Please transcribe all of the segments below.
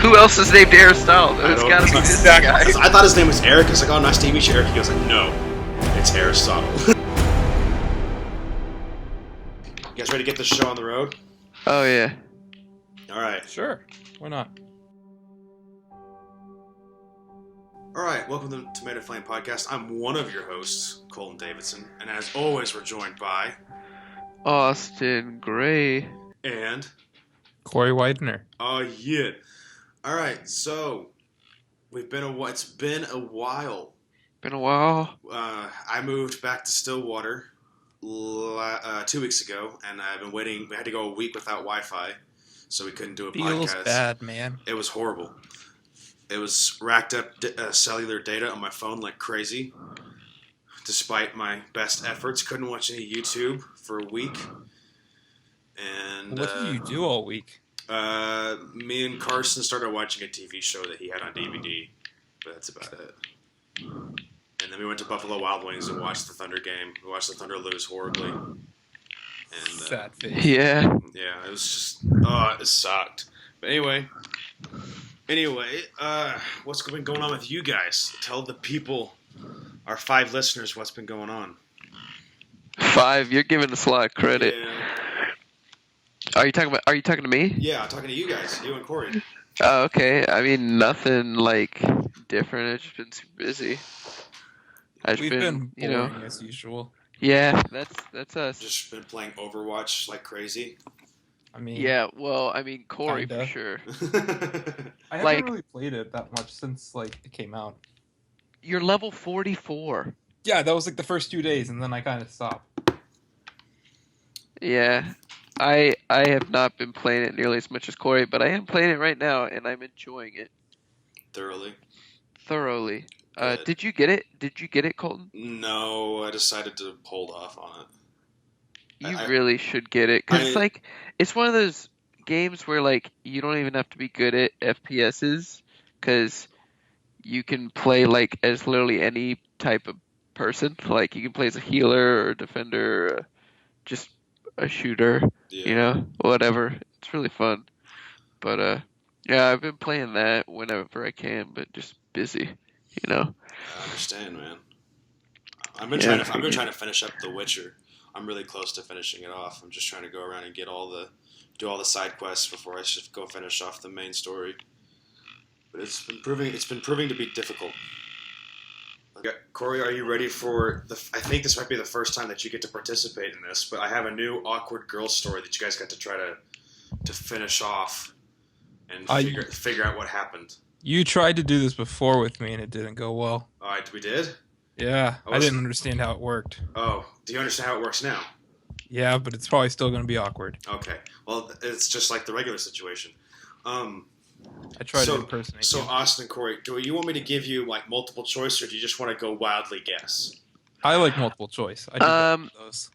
Who else is named Aristotle? I It's don't gotta be know. this guy. I thought his name was Eric. I was like, oh, nice to meet you, Eric. He goes like, no, it's Aristotle. You guys ready to get this show on the road? Oh yeah. All right. Sure. Why not? All right. Welcome to the Tomato Flame Podcast. I'm one of your hosts, Colton Davidson, and as always, we're joined by Austin Gray. and Corey Widener. oh yeah. All right. So it's been a while. Been a while. I moved back to Stillwater 2 weeks ago, and I've been waiting. We had to go a week without Wi-Fi, so we couldn't do a Feels podcast. bad, man. It was horrible. It was racked up cellular data on my phone like crazy. Despite my best efforts, couldn't watch any YouTube for a week. And What did you do all week? me and Carson started watching a TV show that he had on DVD, but that's about it. And then we went to Buffalo Wild Wings and watched the Thunder game. We watched the Thunder lose horribly. And Sad face. Yeah. yeah, it was just it sucked. But anyway, what's been going on with you guys? Tell the people, our 5 listeners, what's been going on. 5. You're giving us a lot of credit. Yeah, Are you talking to me? yeah, I'm talking to you guys, you and Corey. Oh, okay. I mean, nothing like different. I've just been super busy. We've been boring as usual. Yeah, that's us. Just been playing Overwatch like crazy. I mean, Yeah, well, I mean, Corey Kinda. for sure. I haven't like- really played it that much since it came out. You're level 44. Yeah, that was like the first 2 days, and then I kind of stopped. Yeah, I have not been playing it nearly as much as Corey, but I am playing it right now, and I'm enjoying it Thoroughly. Good. Did you get it? Did you get it, Colton? No, I decided to hold off on it. You I- really should get it, because it's one of those games where you don't even have to be good at FPSs, because you can play as literally any type of person. You can play as a healer or a defender, or just a shooter. Yeah. Whatever. It's really fun. But yeah, I've been playing that whenever I can, but just busy. I understand, man. I've been Yeah, trying to finish up The Witcher. I'm really close to finishing it off. I'm just trying to go around and do all the side quests before I should go finish off the main story. But it's been proving to be difficult. Okay, Corey, are you ready for I think this might be the first time that you get to participate in this, but I have a new awkward girl story that you guys got to try to finish off and figure out what happened. You tried to do this before with me, and it didn't go well. All right, we did? Yeah, I didn't understand how it worked. Oh, do you understand how it works now? Yeah, but it's probably still going to be awkward. Okay. Well, it's just like the regular situation. I tried to impersonate So, you. Austin, Corey, do you want me to give you multiple choice, or do you just want to go wildly guess? I like multiple choice. I do both of those.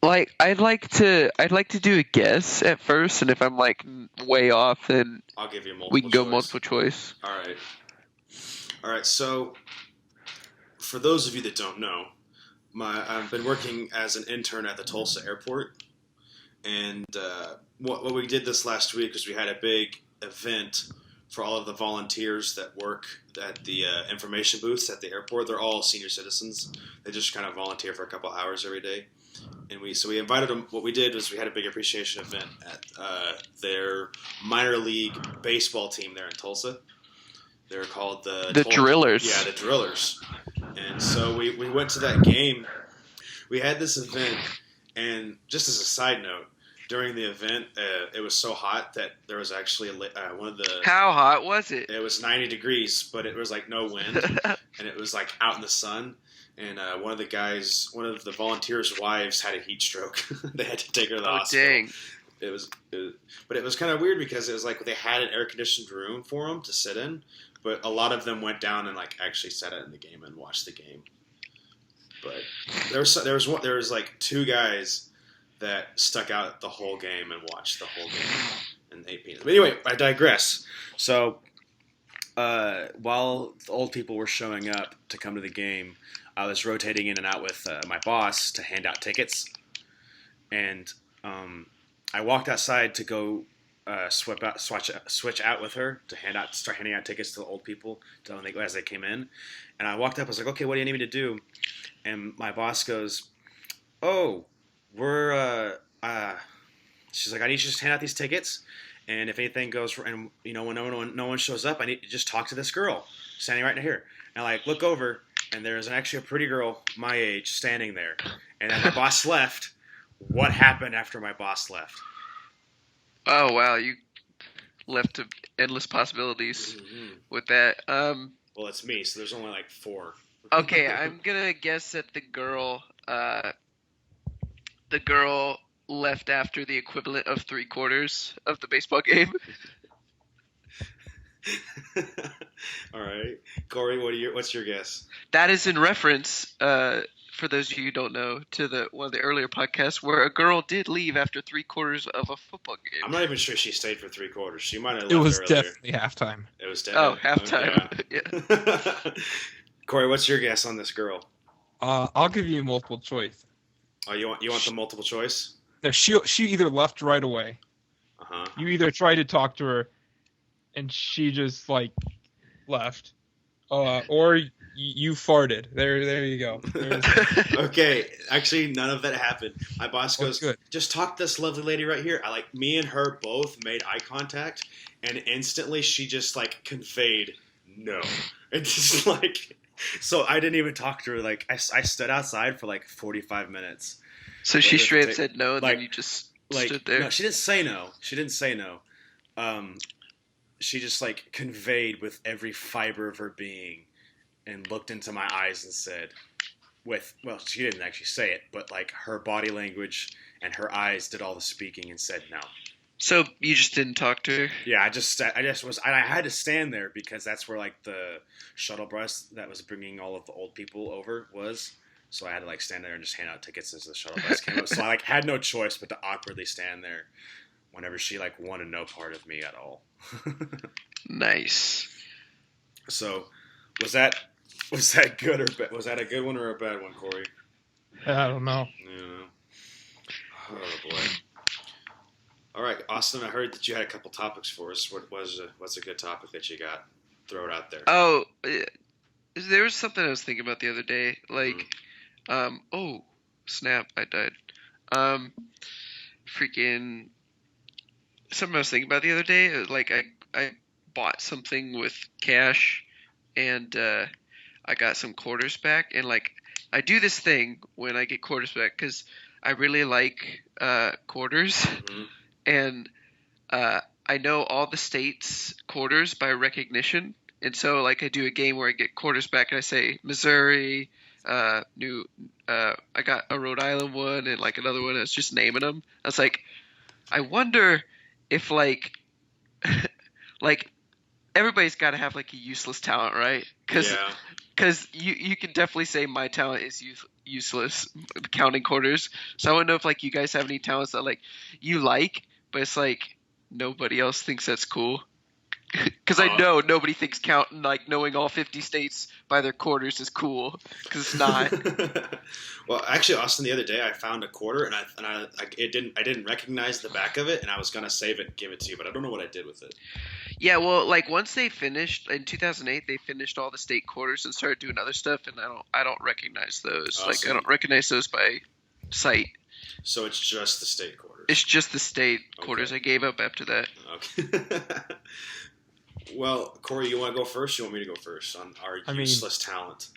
I'd like to do a guess at first, and if I'm way off, then I'll give you multiple. we can go choice. multiple choice. All right. So, for those of you that don't know, I've been working as an intern at the Tulsa airport, and what we did this last week was we had a big event for all of the volunteers that work at the information booths at the airport. They're all senior citizens. They just kind of volunteer for a couple hours every day. And we invited them. What we did was we had a big appreciation event at their minor league baseball team there in Tulsa. They're called the Drillers. Yeah, the Drillers. And so we went to that game. We had this event, and just as a side note, during the event, it was so hot that there was actually one of the. How hot was it? It was 90 degrees, but it was no wind, and it was out in the sun. And one of the volunteers' wives had a heat stroke. They had to take her to the hospital. Dang. But it was kind of weird because it was they had an air conditioned room for them to sit in, but a lot of them went down and actually sat in the game and watched the game. But there was 2 guys that stuck out the whole game and watched the whole game and ate peanuts. But anyway, I digress. So while the old people were showing up to come to the game, I was rotating in and out with my boss to hand out tickets. And I walked outside to go switch out with her to start handing out tickets to the old people as they came in. And I walked up. I was like, "Okay, what do you need me to do?" And my boss goes, "Oh, we're she's like, I need you to just hand out these tickets, and if anything goes, and when no one shows up, I need to just talk to this girl standing right here." And I look over, and there's actually a pretty girl my age standing there. And then my boss left. What happened after my boss left? Oh wow, you left to endless possibilities with that. Well, it's me, so there's only like 4. Okay, I'm gonna guess that the girl left after the equivalent of 3/4 of the baseball game. All right, Corey, what's your guess? That is in reference, for those of you who don't know, to one of the earlier podcasts where a girl did leave after 3/4 of a football game. I'm not even sure she stayed for 3/4. She might have left earlier. It was earlier. definitely halftime. It was definitely halftime. Yeah. Corey, what's your guess on this girl? I'll give you multiple choice. Oh, you want the multiple choice? No, she either left right away. You either tried to talk to her, and she just left, or you farted. There you go. Okay, actually, none of that happened. My boss goes, good. "Just talk to this lovely lady right here." Me and her both made eye contact, and instantly she just conveyed no. It's just so I didn't even talk to her. I stood outside for 45 minutes. So she straight up said no, and then you just stood there? No, she didn't say no. She just conveyed with every fiber of her being and looked into my eyes and said, she didn't actually say it, but her body language and her eyes did all the speaking and said no. So you just didn't talk to her? Yeah, I had to stand there because that's where the shuttle bus that was bringing all of the old people over was. So I had to stand there and just hand out tickets as the shuttle bus came up. So I had no choice but to awkwardly stand there whenever she wanted no part of me at all. Nice. So was that good or bad? Was that a good one or a bad one, Corey? I don't know. Yeah. Oh boy. All right, Austin. I heard that you had a couple topics for us. What's a good topic that you got? Throw it out there. Oh, there was something I was thinking about the other day. Oh snap! I died. Freaking. Something I was thinking about the other day. I bought something with cash, and I got some quarters back, and I do this thing when I get quarters back because I really like quarters, and I know all the states' quarters by recognition, and so I do a game where I get quarters back, and I say Missouri, I got a Rhode Island one, and another one. I was just naming them. I was I wonder if everybody's got to have a useless talent, right? Because you can definitely say my talent is useless, counting quarters. So I want to know if you guys have any talents that you but it's nobody else thinks that's cool. Because I know nobody thinks counting knowing all 50 states by their quarters is cool, because it's not. Well, actually, Austin, the other day I found a quarter and I didn't recognize the back of it, and I was gonna save it and give it to you, but I don't know what I did with it. Yeah, well, once they finished in 2008, they finished all the state quarters and started doing other stuff, and I don't recognize those. Awesome. I don't recognize those by sight. So it's just the state quarters. It's just the state quarters. I gave up after that. Okay. Well, Corey, you want to go first? You want me to go first on our useless talent?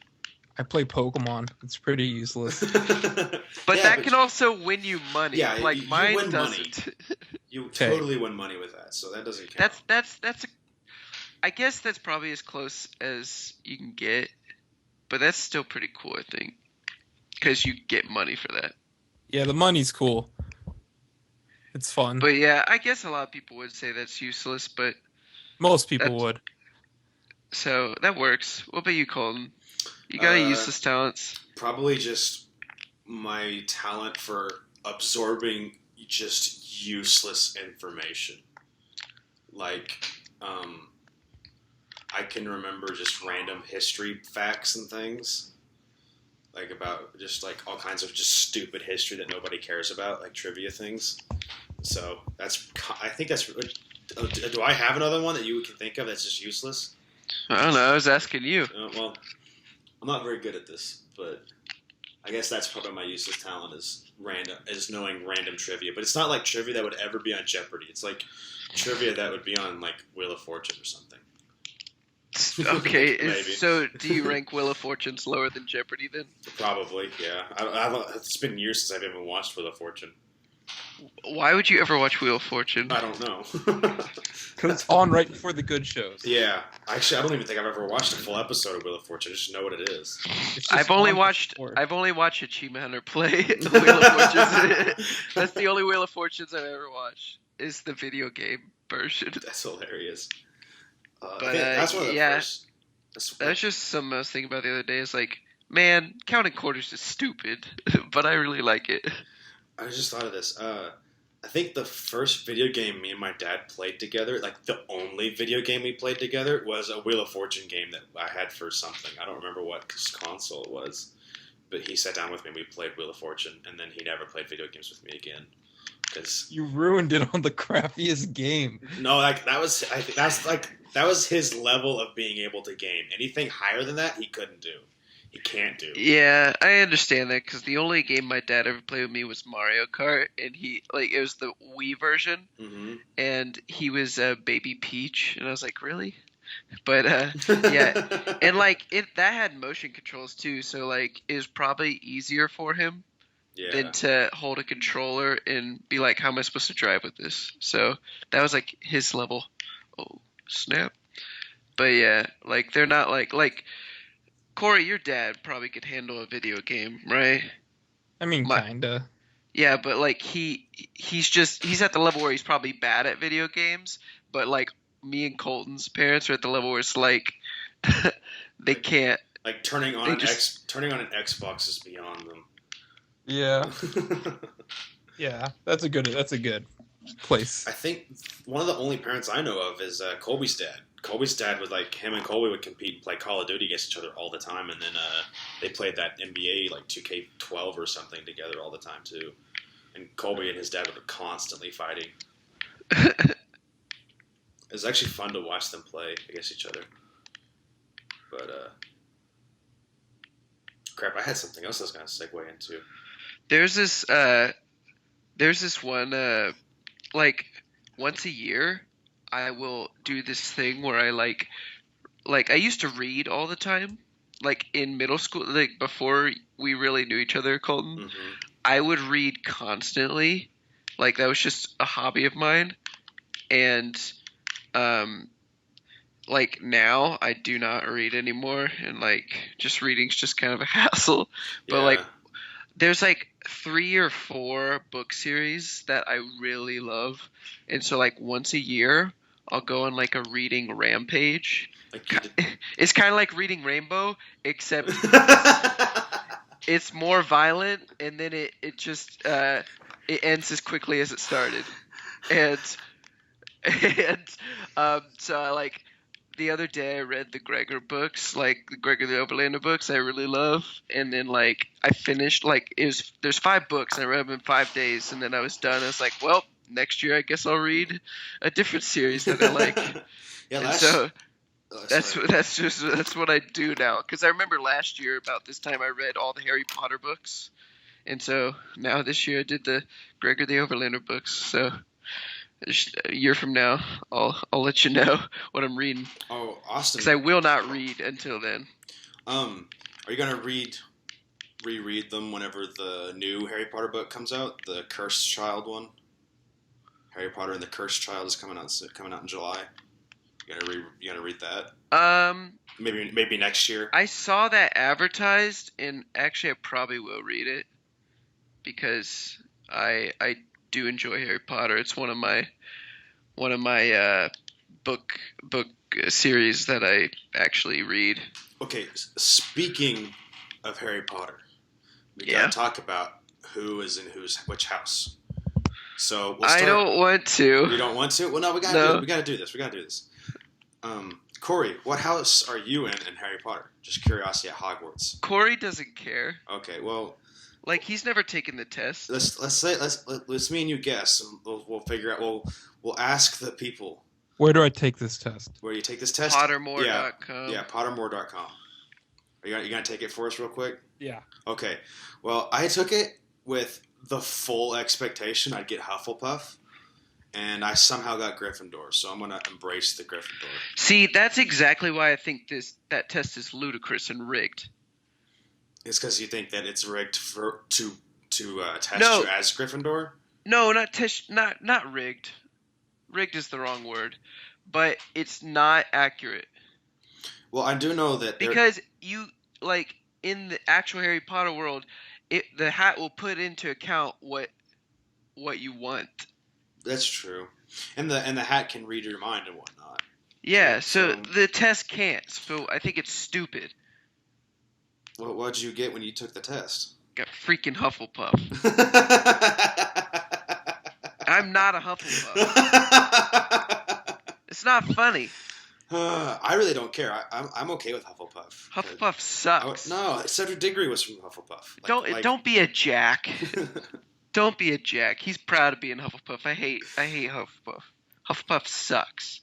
I play Pokemon. It's pretty useless. But that can also win you money. Yeah, mine you win doesn't. Money. You totally win money with that, so that doesn't count. I guess that's probably as close as you can get, but that's still pretty cool, I think, because you get money for that. Yeah, the money's cool. It's fun. But yeah, I guess a lot of people would say that's useless, but most people would. So that works. What about you, Colton? You got any useless talents? Probably just my talent for absorbing just useless information. I can remember just random history facts and things. About just all kinds of just stupid history that nobody cares about, trivia things. So I think that's Do I have another one that you can think of that's just useless? I don't know. I was asking you. Well, I'm not very good at this, but I guess that's probably my useless talent is knowing random trivia. But it's not like trivia that would ever be on Jeopardy. It's like trivia that would be on like Wheel of Fortune or something. Okay, so do you rank Wheel of Fortune lower than Jeopardy then? Probably, yeah. It's been years since I've even watched Wheel of Fortune. Why would you ever watch Wheel of Fortune? I don't know. Because it's on right before the good shows. Yeah. Actually, I don't even think I've ever watched a full episode of Wheel of Fortune. I just know what it is. I've only watched Achievement Hunter play Wheel of Fortune. That's the only Wheel of Fortunes I've ever watched. Is the video game version. That's hilarious. But that's one of the first. That's just something I was thinking about the other day. Is like, man, counting quarters is stupid, but I really like it. I just thought of this. I think the first video game me and my dad played together, like the only video game we played together, was a Wheel of Fortune game that I had for something. I don't remember what console it was, but he sat down with me and we played Wheel of Fortune, and then he never played video games with me again. Cause you ruined it on the crappiest game. No, that was his level of being able to game. Anything higher than that, he couldn't do. He can't do. Yeah, I understand that because the only game my dad ever played with me was Mario Kart, and it was the Wii version, and he was Baby Peach, and I was like, really? But yeah, and that had motion controls too, so it was probably easier for him than to hold a controller and be like, how am I supposed to drive with this? So that was his level. Oh snap! But yeah, they're not like. Corey, your dad probably could handle a video game, right? I mean, kinda. Yeah, but he's at the level where he's probably bad at video games, but me and Colton's parents are at the level where it's they can't. Turning on an Xbox is beyond them. Yeah. Yeah, that's a good place. I think one of the only parents I know of is Colby's dad. Colby's dad would him and Colby would compete and play Call of Duty against each other all the time, and then they played that NBA 2K12 or something together all the time too. And Colby and his dad were constantly fighting. It was actually fun to watch them play against each other. But crap, I had something else I was gonna segue into. There's this one once a year. I will do this thing where I I used to read all the time, in middle school, before we really knew each other, Colton. Mm-hmm. I would read constantly, that was just a hobby of mine, and now I do not read anymore, and just reading's just kind of a hassle. But there's 3 or 4 book series that I really love, and so once a year I'll go on a reading rampage. It's kind of like reading Rainbow, except it's more violent, and then it just it ends as quickly as it started, and so the other day I read the Gregor books, the Gregor the Overlander books I really love, and then I finished there's 5 books and I read them in 5 days, and then I was done. I was like, well, next year I guess I'll read a different series that I like. That's what I do now, because I remember last year about this time I read all the Harry Potter books, and so now this year I did the Gregor the Overlander books. So a year from now I'll let you know what I'm reading. Oh, awesome! Because I will not read until then. Are you gonna reread them whenever the new Harry Potter book comes out, the Cursed Child one? Harry Potter and the Cursed Child is coming out in July. You gonna read that? Maybe next year. I saw that advertised, and actually I probably will read it, because I do enjoy Harry Potter. It's one of my book series that I actually read. Okay, speaking of Harry Potter, we gotta talk about who is in which house. So we'll start. I don't want to. You don't want to? Well, no, we gotta do this. Corey, what house are you in Harry Potter? Just curiosity at Hogwarts. Corey doesn't care. Okay, well, Like, he's never taken the test. Let's me and you guess, and we'll figure out. We'll ask the people. Where do I take this test? Where do you take this test? Pottermore.com. Yeah, Pottermore.com. Are you gonna take it for us real quick? Yeah. Okay. Well, I took it with the full expectation I'd get Hufflepuff, and I somehow got Gryffindor, so I'm gonna embrace the Gryffindor. See, that's exactly why I think that test is ludicrous and rigged. It's because you think that it's rigged to test you as Gryffindor? No, not rigged. Rigged is the wrong word, but it's not accurate. Well, I do know that because you like in the actual Harry Potter world, the hat will put into account what you want. That's true, and the hat can read your mind and whatnot. Yeah, so the test can't. So I think it's stupid. What did you get when you took the test? Got freaking Hufflepuff. I'm not a Hufflepuff. It's not funny. I really don't care. I'm okay with Hufflepuff. Hufflepuff sucks. No, Cedric Diggory was from Hufflepuff. Don't be a jack. Don't be a jack. He's proud of being Hufflepuff. I hate Hufflepuff. Hufflepuff sucks.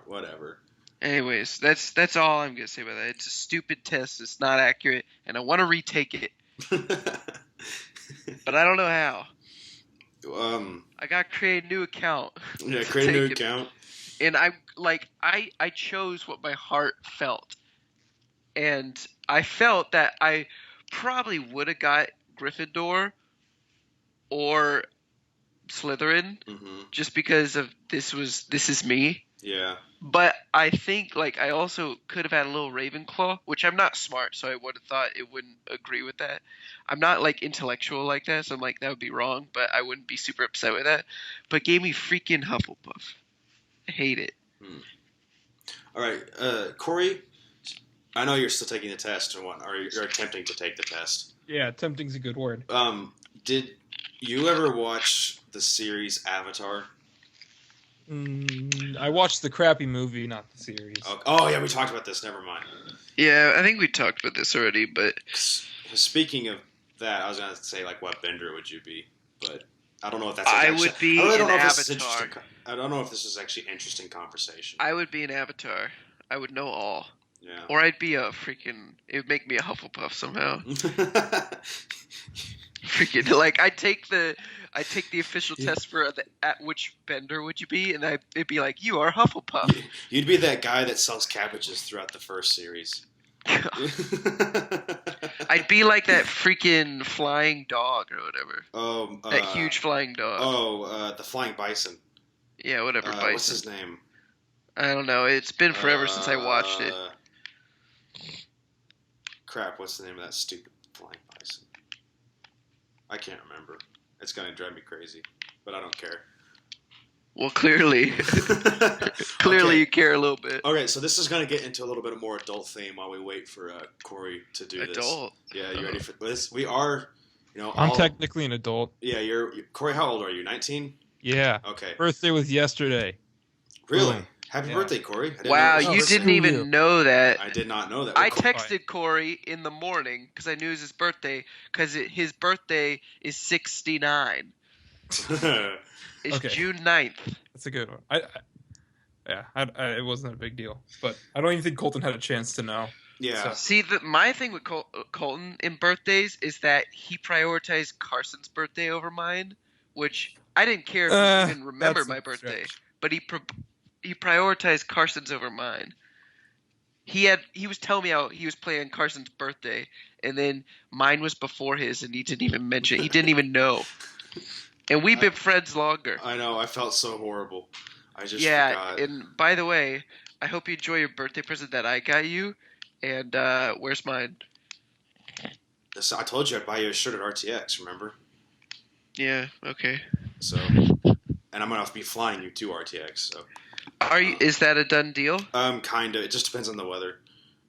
Whatever. Anyways, that's all I'm gonna say about that. It's a stupid test. It's not accurate, and I want to retake it, but I don't know how. I gotta create a new account. Yeah, create a new account. And I chose what my heart felt, and I felt that I probably would have got Gryffindor or Slytherin, just because of this is me. Yeah. But I think I also could have had a little Ravenclaw, which I'm not smart, so I would have thought it wouldn't agree with that. I'm not intellectual like that, so I'm that would be wrong, but I wouldn't be super upset with that. But gave me freaking Hufflepuff. I hate it. All right, Corey, I know you're still taking the test or you're attempting to take the test. Yeah, attempting's a good word. Did you ever watch the series Avatar? I watched the crappy movie, not the series. Oh yeah, we talked about this. Never mind. Yeah, I think we talked about this already. But speaking of that, I was gonna say what bender would you be? But I don't know if that's. I would be an Avatar. I don't know if this is actually interesting conversation. I would be an Avatar. I would know all. Yeah. Or I'd be a freaking. It would make me a Hufflepuff somehow. Freaking I take the official test for at which bender would you be, and it'd be you are Hufflepuff. You'd be that guy that sells cabbages throughout the first series. I'd be like that freaking flying dog or whatever. That huge flying dog. The flying bison. Yeah, whatever. Bison. What's his name? I don't know. It's been forever since I watched it. Crap! What's the name of that stupid flying bison? I can't remember. It's gonna drive me crazy, but I don't care. Well, clearly, you care a little bit. Okay, so this is gonna get into a little bit of more adult theme while we wait for Corey to do this. Adult. Yeah, you ready for this? We are, I'm technically an adult. Yeah, Corey. How old are you? 19. Yeah. Okay. Birthday was yesterday. Really? Boom. Happy birthday, Corey. Wow, you didn't even know that. I did not know that. I texted Corey in the morning because I knew it was his birthday, because his birthday is 69. It's okay. June 9th. That's a good one. It wasn't a big deal, but I don't even think Colton had a chance to know. Yeah. So. See, my thing with Colton in birthdays is that he prioritized Carson's birthday over mine, which I didn't care if he even remember my birthday, but he prioritized Carson's over mine. He was telling me how he was playing Carson's birthday, and then mine was before his, and he didn't even mention it. He didn't even know. And we've been friends longer. I know. I felt so horrible. I just forgot. And by the way, I hope you enjoy your birthday present that I got you. And where's mine? I told you I'd buy you a shirt at RTX, remember? Yeah, okay. So, and I'm going to be flying you to RTX, so. Is that a done deal? Kind of. It just depends on the weather.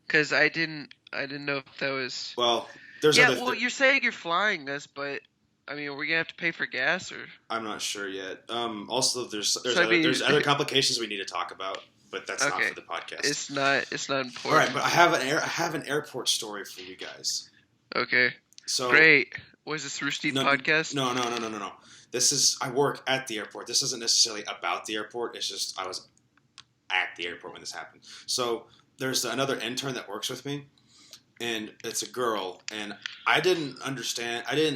Because I didn't know if that was. Well, there's other. Yeah, well, you're saying you're flying us, but I mean, are we gonna have to pay for gas or? I'm not sure yet. Also, there's other complications we need to talk about, but that's not for the podcast. It's not important. All right, but I have an airport story for you guys. Okay. So great. Was this Rooster Teeth no, podcast? No. I work at the airport. This isn't necessarily about the airport. It's just I was at the airport when this happened. So there's another intern that works with me, and it's a girl, and I didn't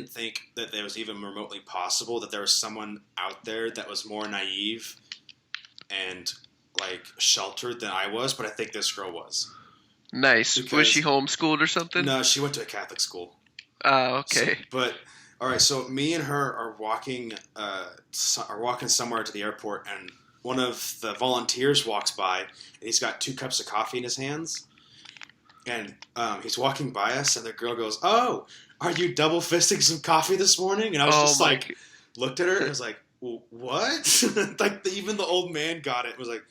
think that there was even remotely possible that there was someone out there that was more naive and like sheltered than I was, but I think this girl was. Nice. Was she homeschooled or something? No, she went to a Catholic school. Oh, okay. All right, so me and her are walking somewhere to the airport, and one of the volunteers walks by, and he's got 2 cups of coffee in his hands, and he's walking by us, and the girl goes, "Oh, are you double fisting some coffee this morning?" And I was looked at her, and I was like, "What?" Like even the old man got it. And was like,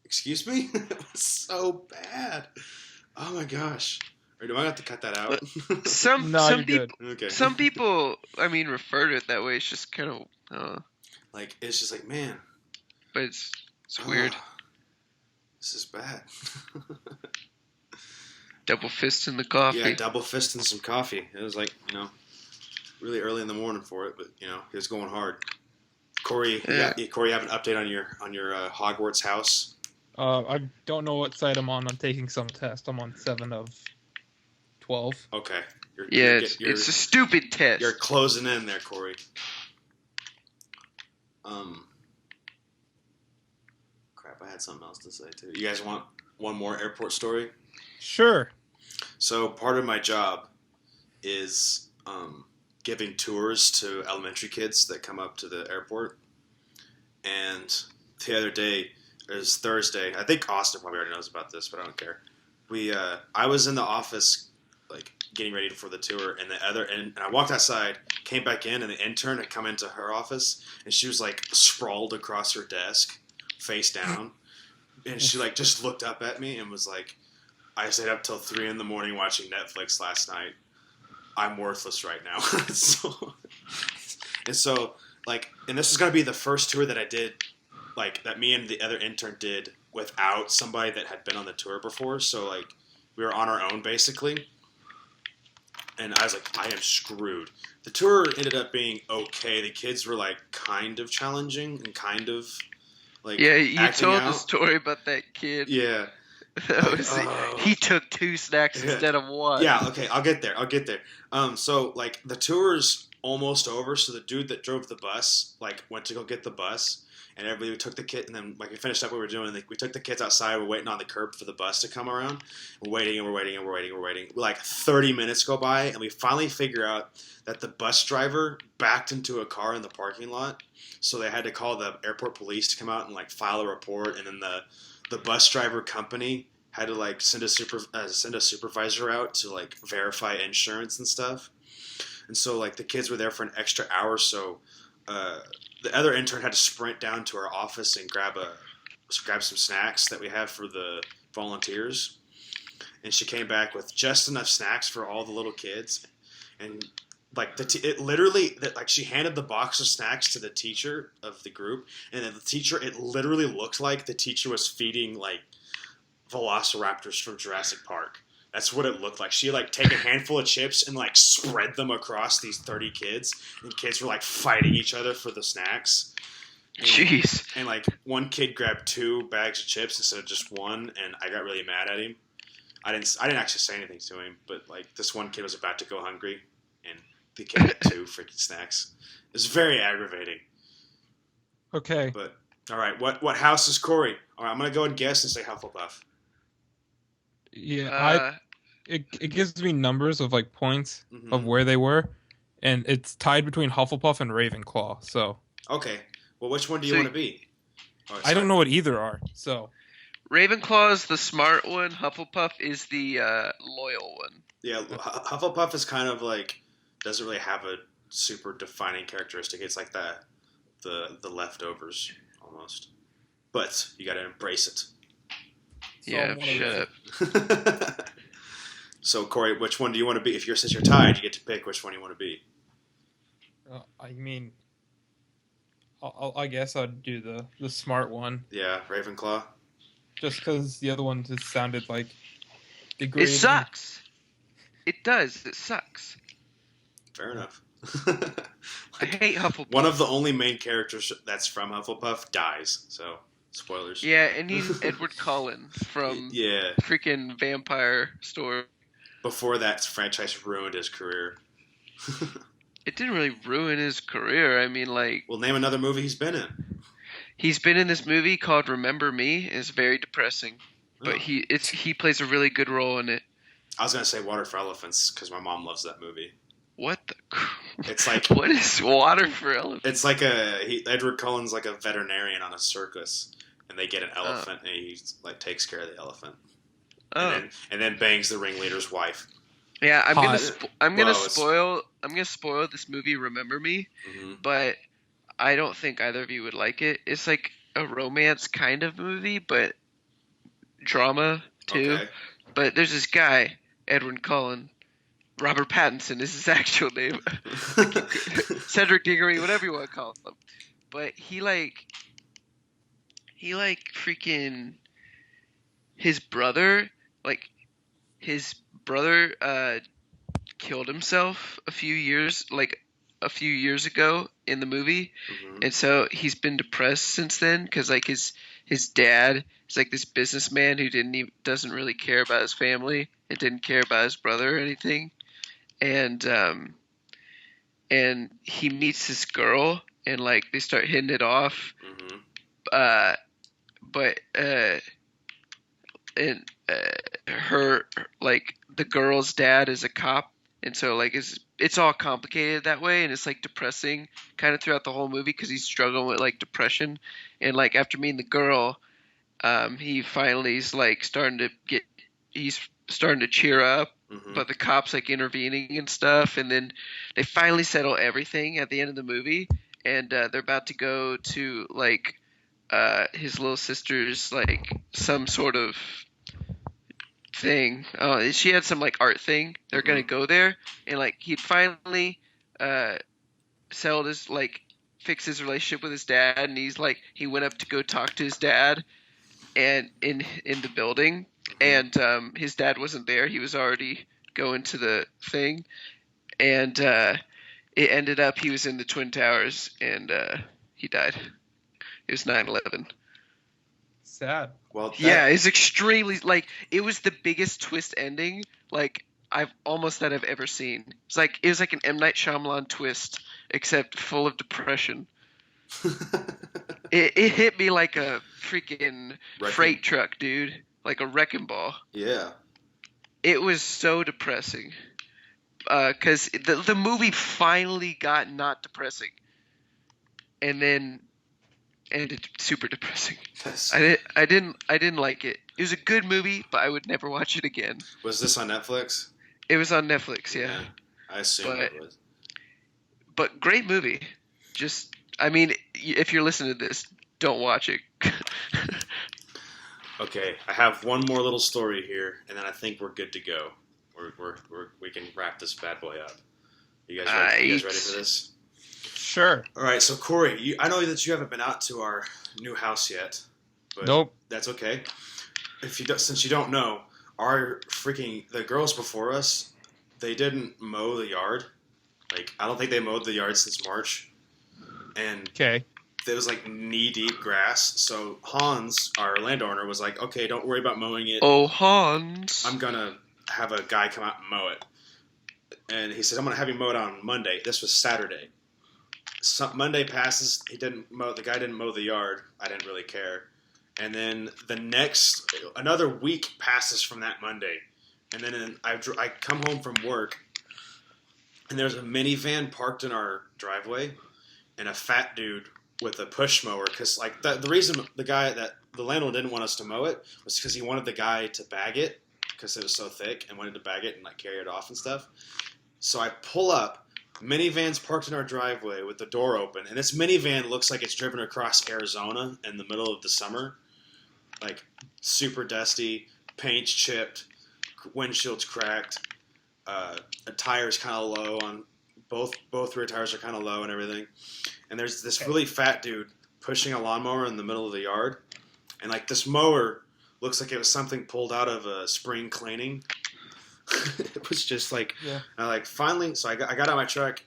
"Excuse me?" It was so bad. Oh my gosh. Or do I have to cut that out? Some people, I mean, refer to it that way. It's just kind of like it's just like, man. But it's weird. This is bad. Double fisting the coffee. Yeah, double fisting some coffee. It was like, really early in the morning for it, but he was going hard. Corey, Corey, you have an update on your Hogwarts house? I don't know what side I'm on. I'm taking some test. I'm on 7 of 12. Okay. It's a stupid test. You're closing in there, Corey. Crap, I had something else to say too. You guys want one more airport story? Sure. So part of my job is giving tours to elementary kids that come up to the airport. And the other day, it was Thursday. I think Austin probably already knows about this, but I don't care. I was in the office, like getting ready for the tour, and I walked outside, came back in, and the intern had come into her office, and she was like sprawled across her desk, face down, and she like just looked up at me and was like, "I stayed up till 3 a.m. watching Netflix last night. I'm worthless right now." And this is gonna be the first tour that I did, like that me and the other intern did without somebody that had been on the tour before. So like we were on our own basically. And I was like, I am screwed. The tour ended up being okay. The kids were like kind of challenging and kind of like you told out. The story about that kid. Yeah. He took 2 snacks instead of 1. Yeah, okay, I'll get there. So like the tour's almost over, so the dude that drove the bus like went to go get the bus, and everybody took the kid, and then like we finished up what we were doing, and we took the kids outside. We're waiting on the curb for the bus to come around. We're waiting. Like 30 minutes go by, and we finally figure out that the bus driver backed into a car in the parking lot, so they had to call the airport police to come out and like file a report, and then the bus driver company had to like send a supervisor out to like verify insurance and stuff. And so like the kids were there for an extra hour, so the other intern had to sprint down to our office and grab some snacks that we have for the volunteers. And she came back with just enough snacks for all the little kids. And like she handed the box of snacks to the teacher of the group, and then it literally looked like the teacher was feeding like velociraptors from Jurassic Park. That's what it looked like. She like take a handful of chips and like spread them across these 30 kids, and kids were like fighting each other for the snacks. Jeez. And like one kid grabbed 2 bags of chips instead of just 1, and I got really mad at him. I didn't actually say anything to him, but like this one kid was about to go hungry, and the kid had 2 freaking snacks. It was very aggravating. Okay. But all right, what house is Corey? All right, I'm gonna go and guess and say Hufflepuff. Yeah, it gives me numbers of like points of where they were, and it's tied between Hufflepuff and Ravenclaw. So okay, well, which one do you want to be? Oh, I don't know what either are. So Ravenclaw is the smart one. Hufflepuff is the loyal one. Yeah, Hufflepuff is kind of like doesn't really have a super defining characteristic. It's like the leftovers almost, but you got to embrace it. Yeah, shut up. So, Corey, which one do you want to be? Since you're tied, you get to pick which one you want to be. I mean, I guess I'd do the smart one. Yeah, Ravenclaw. Just because the other one just sounded like degrading. It sucks. It does. It sucks. Fair enough. I hate Hufflepuff. One of the only main characters that's from Hufflepuff dies, so spoilers. Yeah, and he's Edward Cullen from freaking Vampire Story. Before that franchise ruined his career. It didn't really ruin his career. I mean, like... Well, name another movie he's been in. He's been in this movie called Remember Me. It's very depressing. But he plays a really good role in it. I was going to say Water for Elephants because my mom loves that movie. What the... It's like... What is Water for Elephants? It's like Edward Cullen's like a veterinarian on a circus. And they get an elephant and he like takes care of the elephant. And then bangs the ringleader's wife. Yeah, I'm gonna spoil this movie. Remember Me, but I don't think either of you would like it. It's like a romance kind of movie, but drama too. Okay. But there's this guy, Edward Cullen, Robert Pattinson is his actual name, Cedric Diggory, whatever you want to call him. But he freaking his brother killed himself a few years ago in the movie, and so he's been depressed since then because like his dad is like this businessman who doesn't really care about his family and didn't care about his brother or anything, and he meets this girl and like they start hitting it off, but her like the girl's dad is a cop, and so like it's all complicated that way, and it's like depressing kind of throughout the whole movie because he's struggling with like depression, and like after meeting the girl, he finally is like starting to cheer up, but the cops like intervening and stuff, and then they finally settle everything at the end of the movie, and they're about to go to like his little sister's like some sort of thing. She had some like art thing. They're gonna go there, and like he'd finally settled his like fix his relationship with his dad, and he went up to go talk to his dad, and in the building, and his dad wasn't there. He was already going to the thing, and it ended up he was in the Twin Towers, and he died. It was 9/11. Sad. Well, yeah, it's extremely like it was the biggest twist ending like I've ever seen. It was like an M. Night Shyamalan twist, except full of depression. it hit me like a freaking freight truck, dude, like a wrecking ball. Yeah. It was so depressing, because the movie finally got not depressing, and then ended super depressing. I didn't like it. It was a good movie, but I would never watch it again. Was this on Netflix? It was on Netflix, yeah. I assume it was. But great movie. Just, I mean, if you're listening to this, don't watch it. Okay, I have one more little story here, and then I think we're good to go. We can wrap this bad boy up. You guys ready for this? Sure. All right, so Corey, I know that you haven't been out to our new house yet. But nope. That's okay. Since you don't know, the girls before us, they didn't mow the yard. Like, I don't think they mowed the yard since March. And it was like knee-deep grass. So Hans, our landowner, was like, okay, don't worry about mowing it. Oh, Hans. I'm going to have a guy come out and mow it. And he said, I'm going to have you mow it on Monday. This was Saturday. Monday passes. The guy didn't mow the yard. I didn't really care. And then another week passes from that Monday. And then I come home from work, and there's a minivan parked in our driveway, and a fat dude with a push mower. Because like the reason the landlord didn't want us to mow it was because he wanted the guy to bag it because it was so thick and wanted to bag it and like carry it off and stuff. So I pull up. Minivan's parked in our driveway with the door open, and this minivan looks like it's driven across Arizona in the middle of the summer. Like, super dusty, paint's chipped, windshield's cracked, the tire's kind of low on both rear tires are kind of low and everything. And there's this really fat dude pushing a lawnmower in the middle of the yard, and like this mower looks like it was something pulled out of a spring cleaning. It was just like, Yeah. Finally, so I got out of my truck,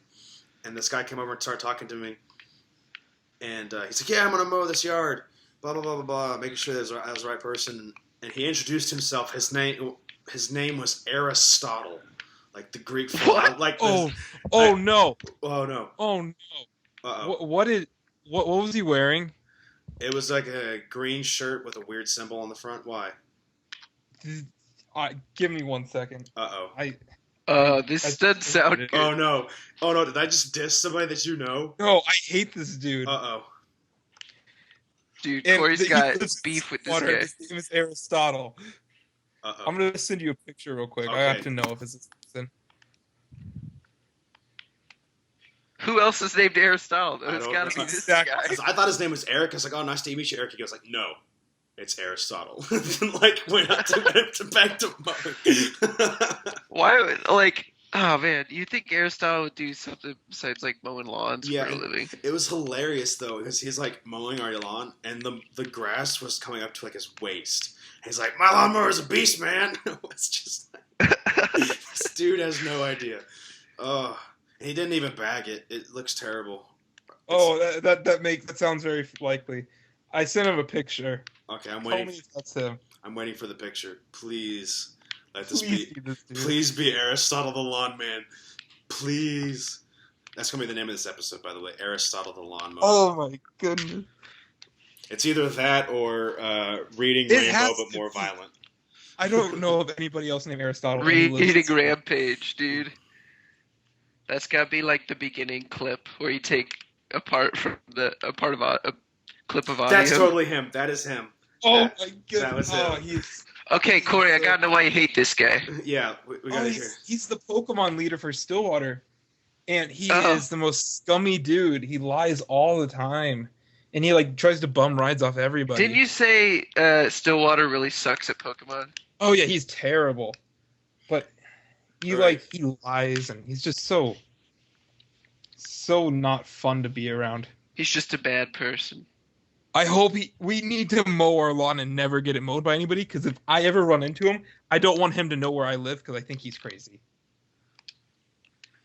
and this guy came over and started talking to me, and he's like, yeah, I'm gonna mow this yard, blah blah blah blah blah, making sure I was the right person, and he introduced himself. His name was Aristotle, like the Greek What? like no. Oh no. Oh no. Uh-oh. What was he wearing? It was like a green shirt with a weird symbol on the front. Why? Give me 1 second. This doesn't sound good. Oh no. Did I just diss somebody that you know? No, I hate this dude. Dude, Corey's got beef with this guy. His name is Aristotle. Uh-oh. I'm gonna send you a picture real quick. Okay. I have to know if it's this person. Who else is named Aristotle? It's gotta be this guy. I thought his name was Eric. I was like, oh, nice to meet you, Eric. He goes like, no, it's Aristotle. Like, went up to back to mowing. Why, like, oh man, you think Aristotle would do something besides like mowing lawns for a living? It was hilarious though, because he's like mowing our lawn, and the grass was coming up to like his waist. And he's like, my lawnmower is a beast, man. It's just like, this dude has no idea. Oh. He didn't even bag it. It looks terrible. That sounds very likely. I sent him a picture. Okay, I'm waiting. Tell me if that's him. I'm waiting for the picture. Please let this be. Please be Aristotle the Lawn Man. Please. That's gonna be the name of this episode, by the way. Aristotle the Lawn Man. Oh my goodness. It's either that or reading Rainbow, but more violent. I don't know of anybody else named Aristotle. Reading Rampage, dude. That's gotta be like the beginning clip where you take a part of a clip of audio. That's totally him. That is him. Oh my goodness. That was him. Okay, Corey, I gotta know why you hate this guy. Yeah, we gotta hear. He's the Pokemon leader for Stillwater, and he is the most scummy dude. He lies all the time, and he like tries to bum rides off everybody. Didn't you say Stillwater really sucks at Pokemon? Oh yeah, he's terrible. But he lies, and he's just so not fun to be around. He's just a bad person. I hope we need to mow our lawn and never get it mowed by anybody, because if I ever run into him, I don't want him to know where I live, because I think he's crazy.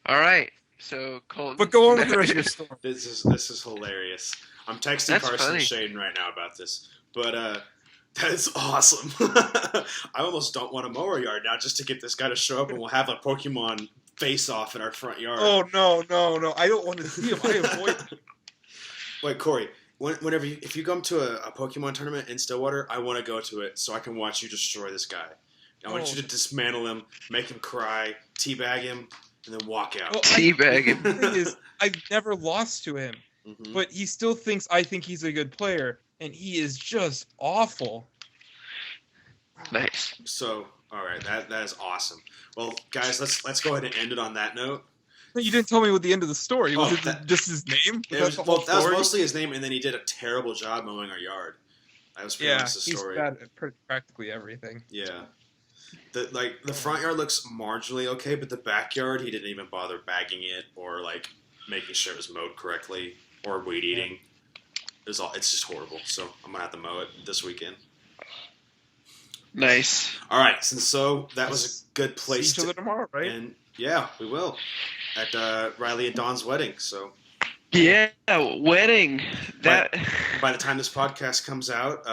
All right, so Colton. But go on with the rest of your story. This is hilarious. I'm texting Carson and Shane right now about this, but that is awesome. I almost don't want to mow our yard now just to get this guy to show up, and we'll have a Pokemon face-off in our front yard. Oh no! I don't want to see him. I avoid him. Wait, Corey. If you come to a Pokemon tournament in Stillwater, I want to go to it so I can watch you destroy this guy. I want you to dismantle him, make him cry, teabag him, and then walk out. Well, teabag him. The thing is, I've never lost to him, but he still thinks I think he's a good player, and he is just awful. Nice. So, all right, that is awesome. Well, guys, let's go ahead and end it on that note. You didn't tell me what the end of the story was. Just his name? That was mostly his name, and then he did a terrible job mowing our yard. That was pretty much the story. He's bad at practically everything. Yeah. The front yard looks marginally okay, but the backyard, he didn't even bother bagging it or like making sure it was mowed correctly or weed eating. It's just horrible. So I'm gonna have to mow it this weekend. Nice. All right, that was a good place. See each other tomorrow, right? And yeah, we will at Riley and Dawn's wedding. So yeah, wedding. By the time this podcast comes out,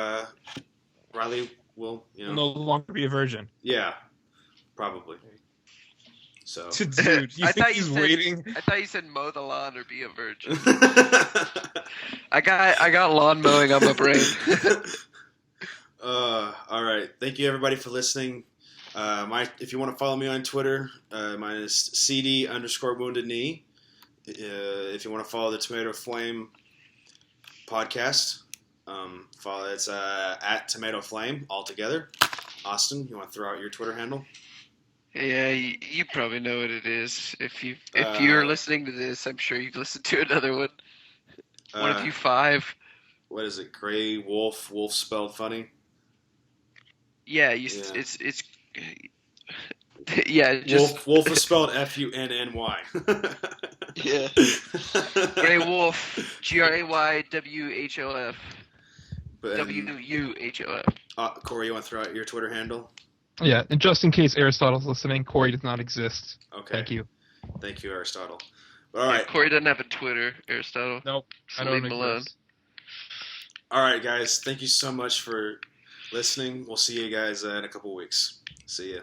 Riley will no longer be a virgin. Yeah, probably. So, dude, you think he's waiting? I thought you said mow the lawn or be a virgin. I got lawn mowing on my brain. All right. Thank you everybody for listening. If you want to follow me on Twitter, mine is CD_wounded knee. If you want to follow the Tomato Flame podcast, it's at Tomato Flame altogether. Austin, you want to throw out your Twitter handle? Yeah, you probably know what it is. If you're listening to this, I'm sure you've listened to another one. One of you 5. What is it? Gray Wolf? Wolf spelled funny? Yeah, it's yeah. Just Wolf is spelled Funny. Yeah. Gray Wolf, GRAYWHOF. WUHOF. Corey, you want to throw out your Twitter handle? Yeah, and just in case Aristotle's listening, Corey does not exist. Okay. Thank you. Thank you, Aristotle. All right. Corey doesn't have a Twitter, Aristotle. Nope, So I don't leave him alone. exist. All right, guys. Thank you so much for listening. We'll see you guys in a couple weeks. See ya.